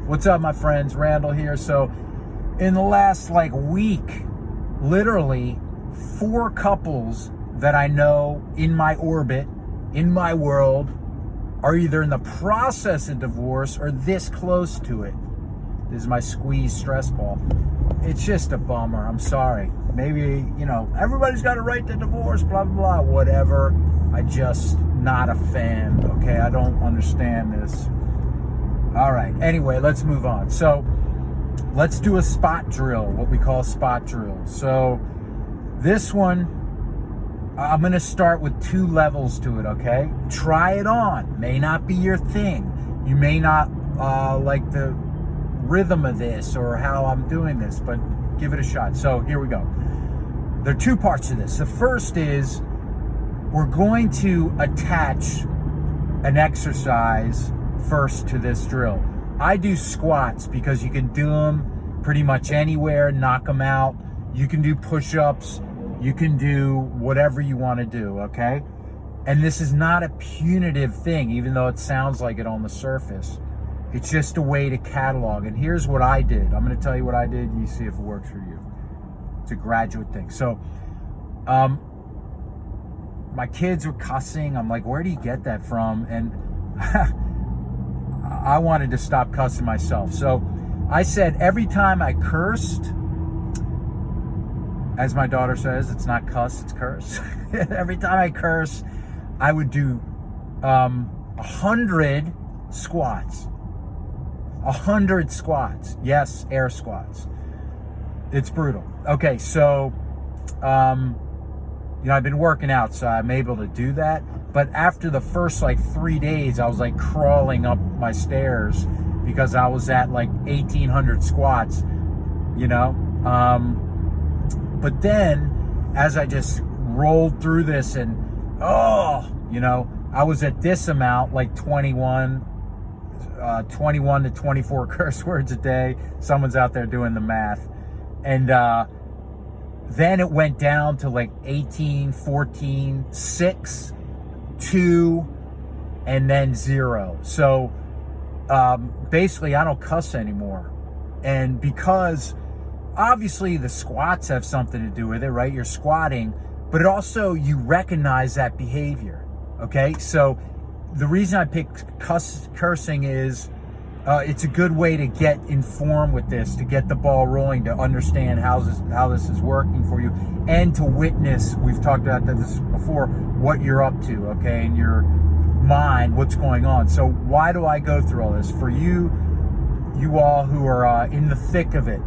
What's up, my friends? Randall here. So in the last week, literally 4 couples that I know in my orbit, in my world, are either in the process of divorce or this close to it. This is my squeeze stress ball. It's just a bummer. I'm sorry. Maybe, everybody's got a right to divorce, blah, blah, blah, whatever. I just not a fan, okay? I don't understand this. All right. Anyway, let's move on. So let's do a spot drill, what we call spot drill. So this one, I'm going to start with 2 levels to it, okay? Try it on. May not be your thing. You may not like the rhythm of this or how I'm doing this, but give it a shot. So here we go. There are 2 parts to this. The first is we're going to attach an exercise first to this drill. I do squats because you can do them pretty much anywhere, knock them out. You can do push-ups. You can do whatever you want to do, okay? And this is not a punitive thing, even though it sounds like it on the surface. It's just a way to catalog. And here's what I did. I'm going to tell you what I did. You see if it works for you. It's a graduate thing. So, my kids were cussing. I'm like, where do you get that from? And I wanted to stop cussing myself. So I said every time I cursed, as my daughter says, it's not cuss, it's curse. Every time I curse, I would do 100 squats. 100 squats. Yes, air squats. It's brutal. Okay, so, I've been working out, so I'm able to do that. But after the first 3 days, I was crawling up my stairs because I was at 1,800 squats, But then as I just rolled through this and, I was at this amount, 21 to 24 curse words a day. Someone's out there doing the math. And then it went down to 18, 14, 6, 2, and then 0. So basically I don't cuss anymore. And because obviously the squats have something to do with it, right? You're squatting, but it also, you recognize that behavior, okay? So the reason I picked cursing is it's a good way to get informed with this, to get the ball rolling, to understand how this is working for you, and to witness, we've talked about this before, what you're up to, okay, in your mind, what's going on. So why do I go through all this? For you all who are in the thick of it,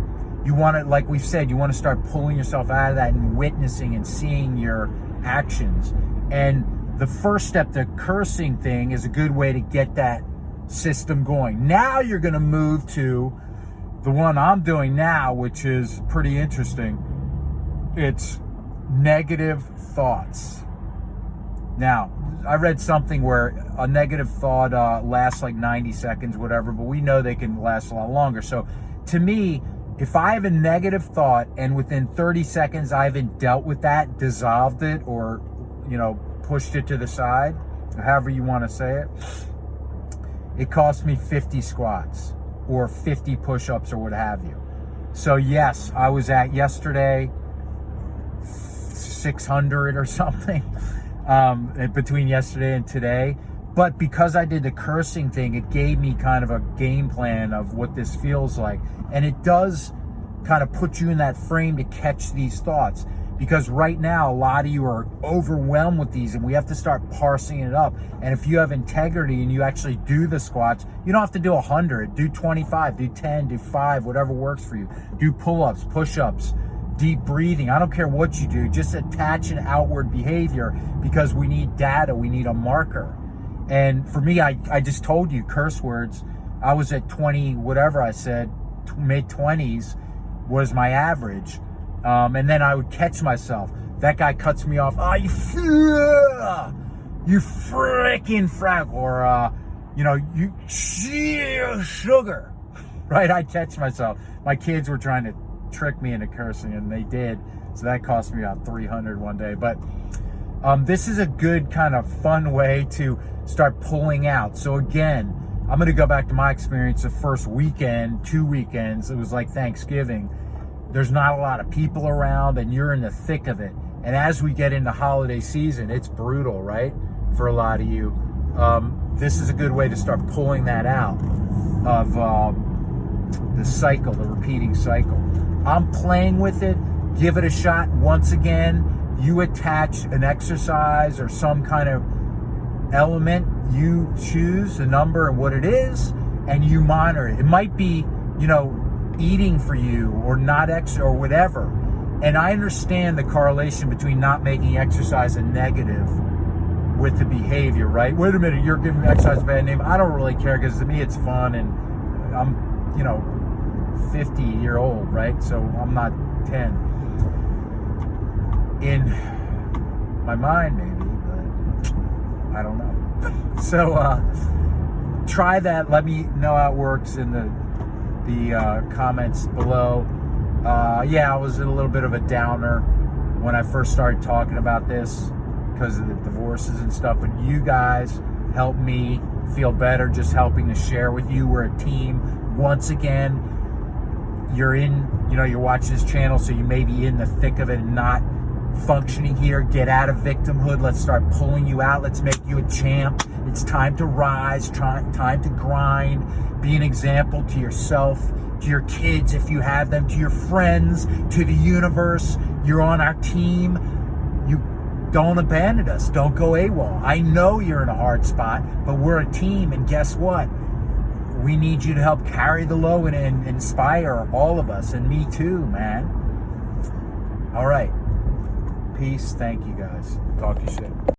you want to, like we've said, you want to start pulling yourself out of that and witnessing and seeing your actions. And the first step, the cursing thing, is a good way to get that system going. Now you're going to move to the one I'm doing now, which is pretty interesting. It's negative thoughts. Now, I read something where a negative thought lasts 90 seconds, whatever, but we know they can last a lot longer. So to me, if I have a negative thought and within 30 seconds I haven't dealt with that, dissolved it, or, pushed it to the side, however you want to say it, it cost me 50 squats or 50 push-ups or what have you. So yes, I was at yesterday 600 or something between yesterday and today. But because I did the cursing thing, it gave me kind of a game plan of what this feels like. And it does kind of put you in that frame to catch these thoughts. Because right now, a lot of you are overwhelmed with these, and we have to start parsing it up. And if you have integrity and you actually do the squats, you don't have to do 100, do 25, do 10, do 5, whatever works for you. Do pull-ups, push-ups, deep breathing. I don't care what you do, just attach an outward behavior, because we need data, we need a marker. And for me, I just told you, curse words, I was at 20, whatever I said, mid-20s was my average. And then I would catch myself. That guy cuts me off. Oh, you freaking frag. Or, you sugar. Right? I catch myself. My kids were trying to trick me into cursing, and they did. So that cost me about 300 one day. But this is a good kind of fun way to start pulling out. So again, I'm going to go back to my experience the first weekend, 2 weekends. It was like Thanksgiving. There's not a lot of people around and you're in the thick of it. And as we get into holiday season, it's brutal, right? For a lot of you. This is a good way to start pulling that out of the cycle, the repeating cycle. I'm playing with it. Give it a shot. Once again, you attach an exercise or some kind of element. You choose the number and what it is, and you monitor it. It might be, eating for you or not or whatever. And I understand the correlation between not making exercise a negative with the behavior, right? Wait a minute, you're giving exercise a bad name. I don't really care because to me it's fun and I'm, 50-year-old, right? So I'm not 10. In my mind, maybe, but I don't know. So try that. Let me know how it works in the comments below. I was in a little bit of a downer when I first started talking about this because of the divorces and stuff, but you guys help me feel better just helping to share with you. We're a team. Once again, you're you're watching this channel, so you may be in the thick of it and not functioning here. Get out of victimhood. Let's start pulling you out. Let's make you a champ. It's time to rise, time to grind. Be an example to yourself, to your kids if you have them, to your friends, to the universe. You're on our team. You don't abandon us. Don't go AWOL. I know you're in a hard spot, but we're a team, and guess what? We need you to help carry the load and inspire all of us, and me too, man. All right. Peace. Thank you, guys. Talk to you soon.